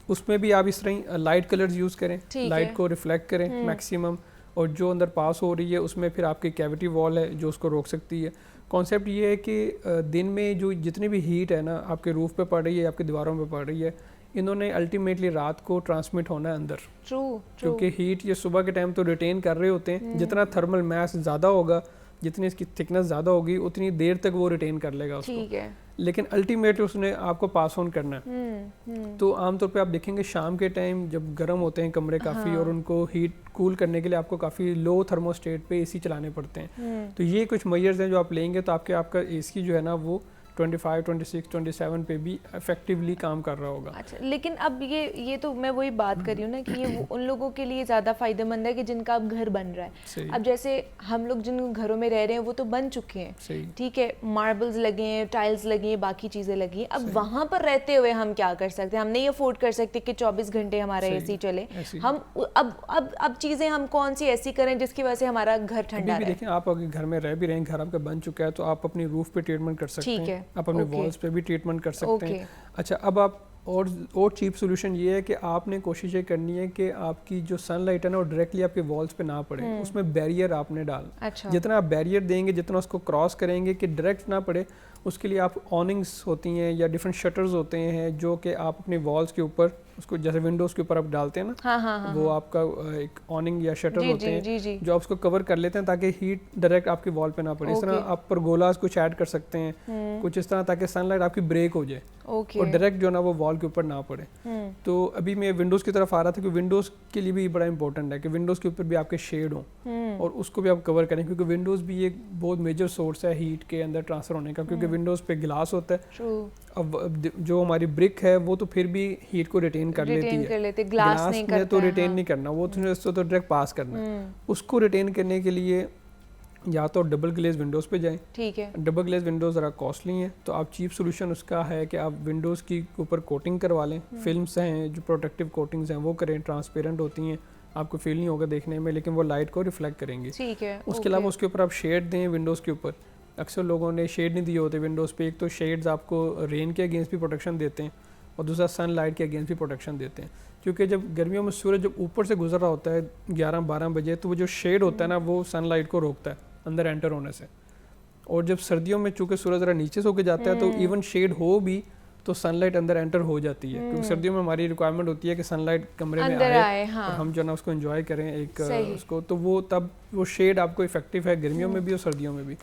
E: اس میں بھی آپ اس طرح لائٹ کلرز یوز کریں, لائٹ کو ریفلیکٹ کریں میکسیمم, اور جو اندر پاس ہو رہی ہے اس میں پھر آپ کی کیویٹی وال ہے جو اس کو روک سکتی ہے. کانسیپٹ یہ ہے کہ دن میں جو جتنی بھی ہیٹ ہے نا آپ کے روف پہ پڑ رہی ہے, آپ کی دیواروں پہ پڑ رہی ہے, انہوں نے الٹیمیٹلی رات کو ٹرانسمٹ ہونا ہے اندر, کیونکہ ہیٹ یہ صبح کے ٹائم تو ریٹین کر رہے ہوتے ہیں, جتنا تھرمل میس زیادہ ہوگا, جتنی اس کی تھکنس زیادہ ہوگی, اتنی دیر تک وہ ریٹین کر لے گا اس کو, لیکن الٹیمیٹلی اس نے آپ کو پاس آن کرنا ہے. تو عام طور پہ آپ دیکھیں گے شام کے ٹائم جب گرم ہوتے ہیں کمرے کافی, اور ان کو ہیٹ کول کرنے کے لیے آپ کو کافی لو تھرموسٹیٹ پہ اے سی چلانے پڑتے ہیں. تو یہ کچھ میئرز ہیں جو آپ لیں گے تو آپ کا اے سی جو ہے نا وہ 25, 26, 27 پہ بھی افیکٹولی کام کر رہا ہوگا.
A: اچھا, لیکن اب یہ تو میں وہی بات کر رہی ہوں نا کہ یہ ان لوگوں کے لیے زیادہ فائدہ مند ہے کہ جن کا اب گھر بن رہا ہے. اب جیسے ہم لوگ جن گھروں میں رہ رہے ہیں وہ تو بن چکے ہیں, ٹھیک ہے, ماربلز لگے ہیں, ٹائلز لگی ہیں, باقی چیزیں لگی ہیں. اب وہاں پر رہتے ہوئے ہم کیا کر سکتے ہیں؟ ہم نہیں افورڈ کر سکتے کہ 24 گھنٹے ہمارا اے سی چلے. ہم اب چیزیں ہم کون سی ایسی کریں جس کی وجہ سے ہمارا گھر ٹھنڈا رہے؟
E: دیکھیں, آپ اگر گھر میں رہ بھی رہے ہیں, گھر آپ کا بن چکا ہے, تو آپ اپنی روف پہ ٹریٹمنٹ کر سکتے ہیں, آپ اپنے والز پہ بھی ٹریٹمنٹ کر سکتے ہیں. اچھا, اب آپ اور چیپ سولوشن یہ ہے کہ آپ نے کوشش یہ کرنی ہے کہ آپ کی جو سن لائٹ ہے نا وہ ڈائریکٹلی آپ کے والز پہ نہ پڑے, اس میں بیریئر آپ نے ڈالنا. جتنا آپ بیریئر دیں گے, جتنا اس کو کراس کریں گے کہ ڈائریکٹ نہ پڑے, اس کے لیے آپ آننگس ہوتی ہیں یا ڈفرینٹ شٹرز ہوتے ہیں جو کہ آپ اپنے والز کے اوپر, اس کو جیسے ونڈوز کے اوپر آپ ڈالتے ہیں نا, وہ آپ کا ایک آننگ یا شٹر ہوتے ہیں جو آپ اس کو کور کر لیتے ہیں تاکہ ہیٹ ڈائریکٹ آپ کی وال پہ نہ پڑے. اس طرح آپ پرگولاز کچھ ایڈ کر سکتے ہیں, کچھ اس طرح, تاکہ سن لائٹ آپ کی بریک ہو جائے اور ڈائریکٹ جو ہے نا وہ وال کے اوپر نہ پڑے. تو ابھی میں ونڈوز کی طرف آ رہا تھا کہ ونڈوز کے لیے بھی بڑا امپورٹنٹ ہے کہ ونڈوز کے اوپر بھی آپ کے شیڈ ہوں اور اس کو بھی آپ کور کریں, کیونکہ ونڈوز بھی ایک بہت میجر سورس ہے ہیٹ کے اندر ٹرانسفر ہونے کا, کیونکہ ونڈوز پہ گلاس ہوتا ہے. اب جو ہماری برک ہے وہ تو پھر بھی ہیٹ کو ریٹین کر لیتی ہے, گلاس نے تو ریٹین نہیں کرنا, وہ تو ڈائریکٹ پاس کرنا ہے. اس کو ریٹین کرنے کے لیے یا تو ڈبل گلیز ونڈوز پہ جائیں. ٹھیک ہے, ڈبل گلیز ونڈوز ذرا کاسٹلی ہیں, تو آپ چیپ سولوشن اس کا ہے کہ آپ ونڈوز کی اوپر کوٹنگ کروا لیں. فلمس ہیں جو پروٹیکٹیو کوٹنگز ہیں وہ کریں, ٹرانسپیرنٹ ہوتی ہیں, آپ کو فیل نہیں ہوگا دیکھنے میں, لیکن وہ لائٹ کو ریفلیکٹ کریں گے. اس کے علاوہ اس کے اوپر آپ شیڈ دیں ونڈوز کے اوپر. اکثر لوگوں نے شیڈ نہیں دیے ہوتے ونڈوز پہ. ایک تو شیڈز آپ کو رین کے اگینسٹ بھی پروٹیکشن دیتے ہیں, اور دوسرا سن لائٹ کے اگینسٹ بھی پروٹیکشن دیتے ہیں, کیونکہ جب گرمیوں میں سورج جب اوپر سے گزر رہا ہوتا ہے 11-12 بجے, تو وہ جو شیڈ ہوتا ہے نا وہ سن لائٹ کو روکتا ہے اندر انٹر ہونے سے. اور جب سردیوں میں چونکہ سورج ذرا نیچے سے ہو کے جاتا ہے تو ایون شیڈ ہو بھی تو سن لائٹ اندر انٹر ہو جاتی ہے, کیونکہ سردیوں میں ہماری ریکوائرمنٹ ہوتی ہے کہ سن لائٹ کمرے میں آئے اور ہم جو ہے نا اس کو انجوائے کریں ایک اس کو, تو وہ تب وہ شیڈ آپ کو افیکٹو ہے گرمیوں میں بھی اور سردیوں میں بھی.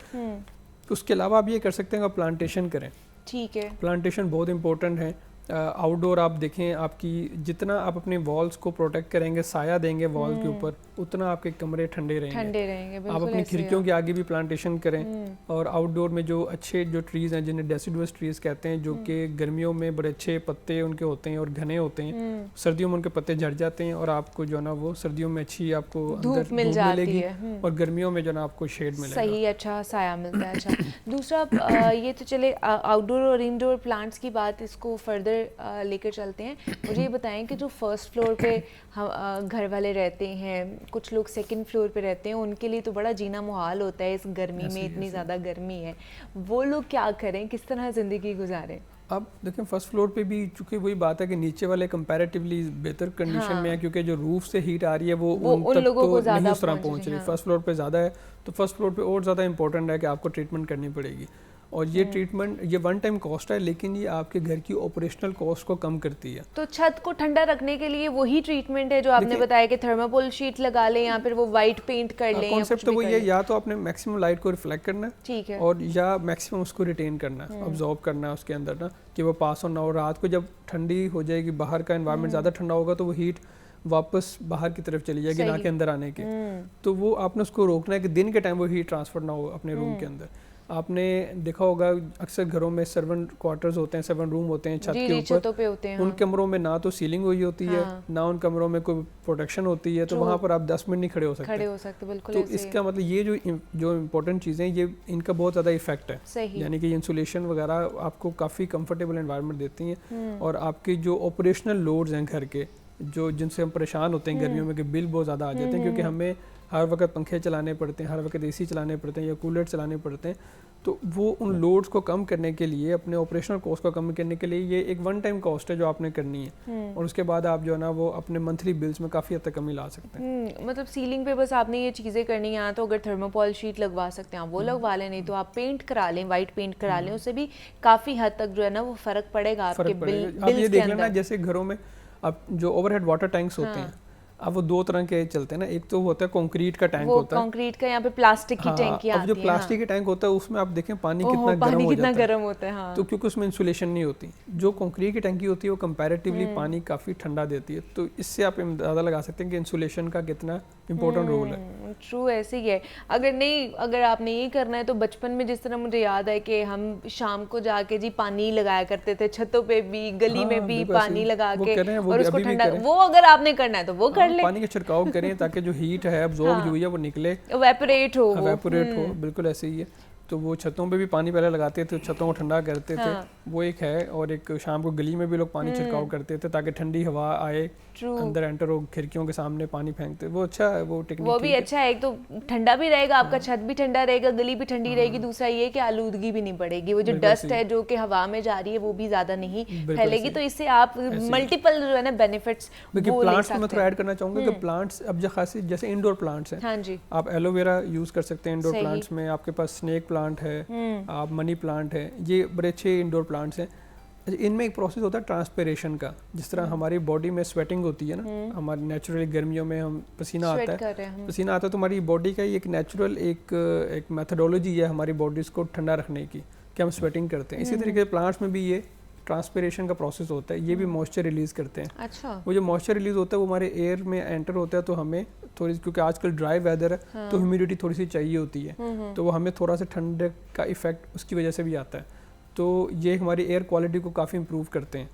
E: اس کے علاوہ آپ یہ کر سکتے ہیں کہ پلانٹیشن کریں. ٹھیک ہے, پلانٹیشن بہت امپورٹنٹ ہے. آؤٹ ڈور آپ دیکھیں, آپ کی جتنا آپ اپنے والز کو پروٹیکٹ کریں گے, سایہ دیں گے وال کے اوپر, اتنا آپ کے کمرے ٹھنڈے رہیں گے. آپ اپنی کھڑکیوں کے آگے بھی پلانٹیشن کریں. اور آؤٹ ڈور میں جو اچھے جو ٹریز ہیں جنہیں ڈیسیڈوس ٹریز کہتے ہیں, جو کہ گرمیوں میں بڑے اچھے پتے ان کے ہوتے ہیں اور گھنے ہوتے ہیں, سردیوں میں ان کے پتے جھڑ جاتے ہیں اور آپ کو جو ہے نا وہ سردیوں میں اچھی آپ کو دھوپ ملے گی اور گرمیوں میں جو ہے نا آپ کو شیڈ ملے گا,
A: صحیح اچھا سایہ ملتا ہے. اچھا, دوسرا یہ تو چلے آؤٹ ڈور اور انڈور پلانٹس کی بات, اس کو فردر لے کر چلتے ہیں. مجھے یہ بتائیں کہ جو فرسٹ فلور پہ گھر والے رہتے ہیں, کچھ لوگ سیکنڈ فلور پہ رہتے ہیں, ان کے لیے تو بڑا جینا محال ہوتا ہے اس گرمی میں, اتنی زیادہ گرمی ہے, وہ لوگ کیا کریں, کس طرح زندگی گزاریں؟
E: اب دیکھیں فرسٹ فلور پہ بھی چونکہ وہی بات ہے کہ نیچے والے کمپیریٹیولی بہتر کنڈیشن میں ہے, کیونکہ جو روف سے ہیٹ آ رہی ہے وہ ان تک تو نہیں اس طرح پہنچ رہی. فرسٹ فلور پہ زیادہ ہے, تو فرسٹ فلور پہ اور زیادہ امپورٹنٹ ہے کہ آپ کو ٹریٹمنٹ کرنی پڑے گی. اور یہ ٹریٹمنٹ یہ ون ٹائم کاسٹ ہے, لیکن یہ آپ کے گھر کی آپریشنل کاسٹ کو کم کرتی ہے.
A: تو چھت کو ٹھنڈا رکھنے کے لیے وہی ٹریٹمنٹ ہے جو آپ نے بتایا کہ تھرماکول شیٹ لگا لیں یا پھر وہ وائٹ پینٹ کر لیں.
E: کانسیپٹ تو وہی ہے, یا تو آپ نے میکسیمم لائٹ کو ریفلیکٹ کرنا ہے, ٹھیک ہے, اور یا میکسیمم اس کو ریٹین کرنا ہے, ابزارب کرنا ہے اس کے اندر نا, کہ وہ پاس آن نہ ہو. رات کو جب ٹھنڈی ہو جائے گی, باہر کا انوائرمنٹ زیادہ ٹھنڈا ہوگا تو وہ ہیٹ واپس باہر کی طرف چلی جائے گی, نہ کہ اندر آنے کے. تو وہ آپ نے اس کو روکنا ہے کہ دن کے ٹائم وہ ہیٹ ٹرانسفر نہ ہو اپنے روم کے اندر. آپ نے دیکھا ہوگا اکثر گھروں میں سرونٹ کوارٹرز ہوتے ہیں, سرونٹ روم ہوتے ہیں چھت کے اوپر,
A: چھتوں پہ ہوتے ہیں.
E: ان کمروں میں نہ تو سیلنگ ہوئی ہوتی ہے, نہ ان کمروں میں کوئی پروٹیکشن ہوتی ہے, تو وہاں پر آپ 10 منٹ نہیں کھڑے ہو سکتے.
A: بالکل.
E: تو اس کا مطلب یہ جو امپورٹنٹ چیزیں یہ ان کا بہت زیادہ افیکٹ ہے, یعنی کہ یہ انسولیشن وغیرہ آپ کو کافی کمفرٹیبل انوائرمنٹ دیتی ہیں, اور آپ کی جو آپریشنل لوڈز ہیں گھر کے جن سے ہم پریشان ہوتے ہیں گرمیوں میں کہ بل بہت زیادہ آ جاتے ہیں, کیونکہ ہمیں ہر وقت پنکھے چلانے پڑتے ہیں, ہر وقت اے سی چلانے پڑتے ہیں یا کولر چلانے پڑتے ہیں, تو وہ ان لوڈز کو کم کرنے کے لیے, اپنے آپریشنل کاسٹ کو کم کرنے کے لیے یہ ایک ون ٹائم کاسٹ ہے جو آپ نے کرنی ہے, اور اس کے بعد آپ جو ہے نا وہ اپنے منتھلی بلز میں کافی حد تک کمی لا سکتے ہیں.
A: مطلب سیلنگ پہ بس آپ نے یہ چیزیں کرنی ہیں, تو اگر تھرموپول شیٹ لگوا سکتے ہیں آپ وہ لگوا لیں, نہیں تو آپ پینٹ کرا لیں, وائٹ پینٹ کرا لیں, اس سے بھی کافی حد تک جو ہے نا وہ فرق پڑے گا آپ کے بلز.
E: آپ یہ دیکھ لینا جیسے گھروں میں اب جو اوور ہیڈ واٹر ٹینکس ہوتے ہیں, اب وہ 2 طرح کے چلتے ہیں نا, ایک تو ہوتا ہے کنکریٹ کا ٹینک ہوتا ہے,
A: کنکریٹ کا, یہاں پہ پلاسٹک کی ٹینکی آتی ہے.
E: اب جو پلاسٹک کی ٹینک ہوتا ہے اس میں آپ دیکھیں پانی کتنا گرم ہوتا ہے, تو کیونکہ اس میں انسولیشن نہیں ہوتی. جو کنکریٹ کی ٹینکی ہوتی ہے وہ کمپیریٹیولی پانی کافی ٹھنڈا دیتی ہے, تو اس سے آپ اندازہ لگا سکتے ہیں کہ انسولیشن کا کتنا امپورٹنٹ رول ہے.
A: ٹرو, ایسے ہی ہے. اگر آپ نے یہ کرنا ہے تو بچپن میں جس طرح مجھے یاد ہے کہ ہم شام کو جا کے جی پانی لگایا کرتے تھے, چھتوں پہ بھی, گلی میں بھی پانی لگا کے, اور اس کو ٹھنڈا, وہ اگر آپ نے کرنا ہے تو وہ کر لیں,
E: پانی کا چھڑکاؤ کریں تاکہ جو ہیٹ ہے ابزورب جو ہوئی ہے وہ نکلے,
A: ایواپوریٹ ہو.
E: بالکل ایسے ہی ہے. تو وہ چھتوں پہ بھی پانی پہلے لگاتے تھے, چھتوں کو ٹھنڈا کرتے تھے, وہ ایک ہے. اور ایک شام کو گلی میں بھی لوگ پانی چھڑکاؤ کرتے تھے تاکہ ٹھنڈی ہوا آئے, اندر انٹر ہو, کھڑکیوں کے سامنے پانی پھینکتے. وہ اچھا ہے, وہ ٹیکنیک,
A: وہ بھی اچھا ہے. ایک تو ٹھنڈا بھی رہے گا, آپ کا چھت بھی ٹھنڈا رہے گا, گلی بھی ٹھنڈی رہے گی. دوسرا یہ کہ آلودگی بھی نہیں پڑے گی, وہ جو ڈسٹ ہے جو کہ ہوا میں جا رہی ہے وہ بھی زیادہ نہیں پھیلے گی. تو اس سے آپ ملٹیپل جو ہے نا بینیفٹس.
E: پلانٹس میں تھوڑا ایڈ کرنا چاہوں گا کہ پلانٹس اب جو خاصی جیسے انڈور پلانٹس ہیں, آپ ایلو ویرا یوز کر سکتے ہیں انڈور پلانٹس میں. آپ کے پاس اسنیک پلانٹ ہے, آپ منی پلانٹ ہے, یہ بڑے اچھے انڈور پلانٹس ہیں. ان میں ایک پروسیس ہوتا ہے ٹرانسپیریشن کا. جس طرح ہماری باڈی میں سویٹنگ ہوتی ہے نا, ہماری نیچرلی گرمیوں میں ہم پسینہ آتا ہے تو ہماری باڈی کا ایک نیچرل ایک میتھڈولوجی ہے ہماری باڈیز کو ٹھنڈا رکھنے کی کہ ہم سویٹنگ کرتے ہیں. اسی طریقے سے پلانٹس میں بھی یہ ٹرانسپیریشن کا پروسیس ہوتا ہے, یہ بھی موئسچر ریلیز کرتے ہیں. وہ جو موئسچر ریلیز ہوتا ہے وہ ہمارے ایئر میں انٹر ہوتا ہے, تو ہمیں تھوڑی, کیونکہ آج کل ڈرائی ویدر ہے تو ہیومیڈیٹی تھوڑی سی چاہیے ہوتی ہے, تو وہ ہمیں تھوڑا سا ٹھنڈک کا ایفیکٹ اس کی وجہ سے بھی آتا ہے. تو یہ ہماری ایئر کوالٹی کو کافی امپروو کرتے ہیں.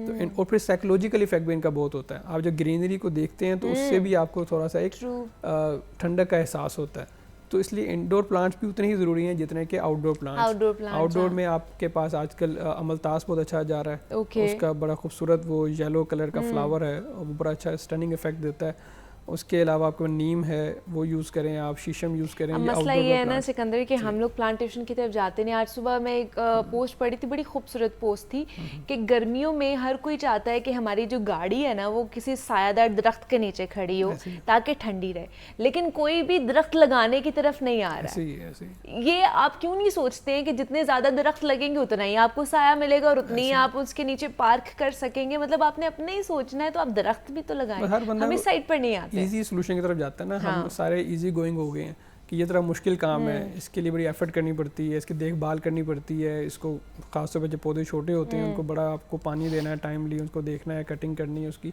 E: تو اور پھر سائیکولوجیکل ایفیکٹ بھی ان کا بہت ہوتا ہے. آپ جب گرینری کو دیکھتے ہیں تو اس سے بھی آپ کو تھوڑا سا ایک ٹھنڈک کا احساس ہوتا ہے. تو اس لیے انڈور پلانٹس بھی اتنے ہی ضروری ہیں جتنے کہ آؤٹ ڈور پلانٹس. آؤٹ ڈور میں آپ کے پاس آج کل املتاس بہت اچھا جا رہا ہے, اس کا بڑا خوبصورت وہ یلو کلر کا فلاور ہے, اور وہ بڑا اچھا اسٹننگ افیکٹ دیتا ہے. اس کے علاوہ آپ کو نیم ہے وہ یوز کریں, آپ شیشم یوز کریں.
A: مسئلہ یہ ہے نا سکندر کہ ہم لوگ پلانٹیشن کی طرف جاتے ہیں. آج صبح میں ایک پوسٹ پڑھی تھی, بڑی خوبصورت پوسٹ تھی, کہ گرمیوں میں ہر کوئی چاہتا ہے کہ ہماری جو گاڑی ہے نا وہ کسی سایہ دار درخت کے نیچے کھڑی ہو تاکہ ٹھنڈی رہے, لیکن کوئی بھی درخت لگانے کی طرف نہیں آ رہا ہے. یہ آپ کیوں نہیں سوچتے ہیں کہ جتنے زیادہ درخت لگیں گے اتنا ہی آپ کو سایہ ملے گا, اور اتنی ہی آپ اس کے نیچے پارک کر سکیں گے. مطلب آپ نے اپنے ہی سوچنا ہے, تو آپ درخت بھی تو لگائیں. ہم اس سائڈ پر نہیں آتے.
E: ایزی سولوشن کی طرف جاتا ہے نا, ہم سارے ایزی گوئنگ ہو گئے ہیں کہ یہ ذرا مشکل کام ہے, اس کے لیے بڑی ایفرٹ کرنی پڑتی ہے, اس کی دیکھ بھال کرنی پڑتی ہے. اس کو خاص طور پہ جب پودے چھوٹے ہوتے ہیں ان کو بڑا آپ کو پانی دینا ہے ٹائملی, اس کو دیکھنا ہے, کٹنگ کرنی ہے اس کی,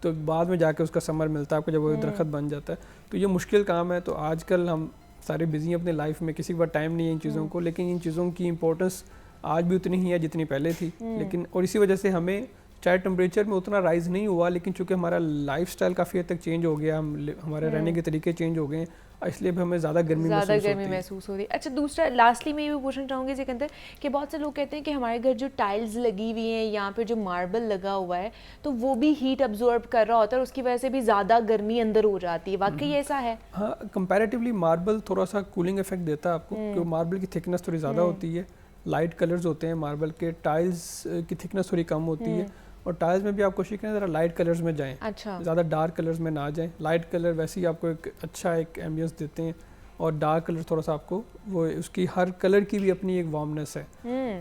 E: تو بعد میں جا کے اس کا ثمر ملتا ہے آپ کو جب وہ درخت بن جاتا ہے. تو یہ مشکل کام ہے. تو آج کل ہم سارے بزی ہیں اپنے لائف میں, کسی کے پاس ٹائم نہیں ہے ان چیزوں کو, لیکن ان چیزوں کی امپورٹنس آج بھی اتنی ہی ہے جتنی پہلے تھی. لیکن اور اسی وجہ سے ہمیں چاہے ٹمپریچر میں اتنا رائز نہیں ہوا, لیکن چونکہ ہمارا لائف سٹائل کافی حد تک چینج ہو گیا, ہمارے رہنے کے طریقے چینج ہو گئے ہیں, اس لیے بھی ہمیں زیادہ گرمی
A: محسوس ہوتی ہے. اچھا دوسرا لاسٹلی میں یہ بھی پوچھنا چاہوں گی سکندر کہ بہت سے لوگ کہتے ہیں کہ ہمارے گھر جو ٹائلز لگی ہوئی ہیں, یہاں پہ جو ماربل لگا ہوا ہے, تو وہ بھی ہیٹ ابزورب کر رہا ہوتا ہے, اور اس کی وجہ سے بھی زیادہ گرمی اندر ہو جاتی ہے. واقعی ایسا ہے؟
E: ہاں, کمپیریٹیولی ماربل تھوڑا سا کولنگ افیکٹ دیتا ہے آپ کو, کیونکہ ماربل کی تھکنس تھوڑی زیادہ ہوتی ہے, لائٹ کلرز ہوتے ہیں ماربل کے, ٹائلز کی تھکنس تھوڑی کم ہوتی ہے. اور ٹائلز میں بھی آپ کوشش کریں ذرا لائٹ کلرز میں جائیں, زیادہ ڈارک کلرز میں نہ جائیں. لائٹ کلر ویسے ہی آپ کو ایک اچھا ایک ایمبینس دیتے ہیں, اور ڈارک کلر تھوڑا سا آپ کو وہ اس کی ہر کلر کی بھی اپنی ایک وارمنس ہے.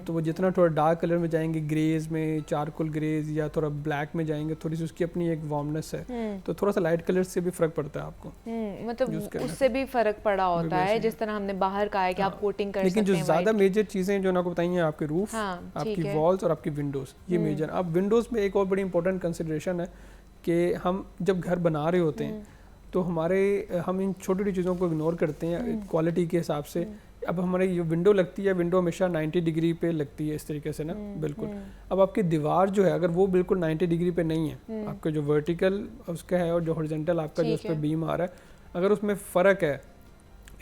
E: تو وہ جتنا تھوڑا ڈارک کلر میں جائیں گے, گریز میں, چارکول گریز یا تھوڑا بلیک میں جائیں گے, تھوڑی سی اس کی اپنی ایک وارمنس ہے. تو تھوڑا سا لائٹ کلر سے بھی فرق پڑتا ہے آپ کو,
A: مطلب اس سے بھی فرق پڑا ہوتا ہے, جس طرح ہم نے باہر کہا ہے کہ آپ کوٹنگ کر سکتے ہیں.
E: لیکن جو زیادہ میجر چیزیں جو میں آپ کو بتائیں ہیں, آپ کے روف, آپ کی والز اور آپ کی ونڈوز, یہ میجر. اب ونڈوز میں ایک اور بڑی امپورٹنٹ کنسیڈریشن ہے کہ ہم جب گھر بنا رہے ہوتے ہیں تو ہم ان چھوٹی چھوٹی چیزوں کو اگنور کرتے ہیں کوالٹی کے حساب سے. اب ہماری یہ ونڈو لگتی ہے, ونڈو ہمیشہ 90 ڈگری پہ لگتی ہے اس طریقے سے نا, بالکل. اب آپ کی دیوار جو ہے اگر وہ بالکل 90 ڈگری پہ نہیں ہے, آپ کا جو ورٹیکل اس کا ہے اور جو ہارزنٹل آپ کا جو اس پہ بیم آ رہا ہے, اگر اس میں فرق ہے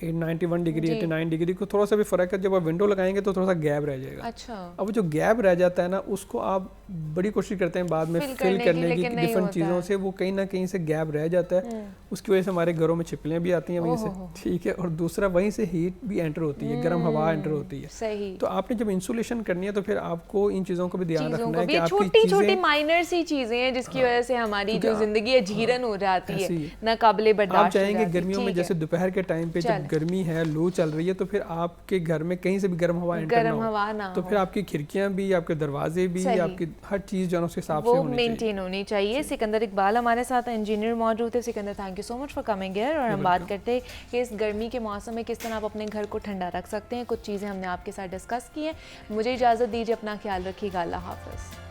E: 91 ڈگری 89 ڈگری کو تھوڑا سا بھی فرق ہے, جب آپ ونڈو لگائیں گے تو تھوڑا سا گیپ رہ جائے گا.
A: اچھا,
E: اب جو گیپ رہ جاتا ہے نا اس کو آپ بڑی کوشش کرتے ہیں بعد میں فل کرنے کی ڈفرینٹ چیزوں سے, وہ کہیں نہ کہیں سے گیپ رہ جاتا ہے, اس کی وجہ سے ہمارے گھروں میں چھپلیاں بھی آتی ہیں وہیں سے, ٹھیک ہے, اور دوسرا وہیں سے ہیٹ بھی انٹر ہوتی ہے, گرم ہوا انٹر ہوتی ہے.
A: صحیح.
E: تو آپ نے جب انسولیشن کرنی ہے تو پھر آپ کو ان چیزوں کو بھی دھیان رکھنا ہے کہ آپ کی
A: چھوٹی چھوٹی مائنر سی چیزیں ہیں جس کی وجہ سے ہماری جو زندگی اجیرن ہو جاتی ہے, ناقابل برداشت.
E: آپ چاہیں گے گرمیوں میں جیسے دوپہر کے ٹائم پہ جب گرمی ہے, لو چل رہی ہے, تو پھر آپ کے گھر میں کہیں سے بھی گرم ہوا انٹر نہ ہو, تو پھر آپ کی کھڑکیاں بھی, آپ کے دروازے بھی, آپ کی ہر چیز جو ہے اس کے حساب سے
A: مینٹین ہونی چاہیے. سکندر اقبال ہمارے ساتھ انجینئر موجود ہے. Sikandar, thank you so much for coming here. اور ہم بات کرتے ہیں کہ اس گرمی کے موسم میں کس طرح آپ اپنے گھر کو ٹھنڈا رکھ سکتے ہیں. کچھ چیزیں ہم نے آپ کے ساتھ ڈسکس کی ہیں. مجھے اجازت دیجیے, اپنا خیال رکھیے گا. اللہ حافظ.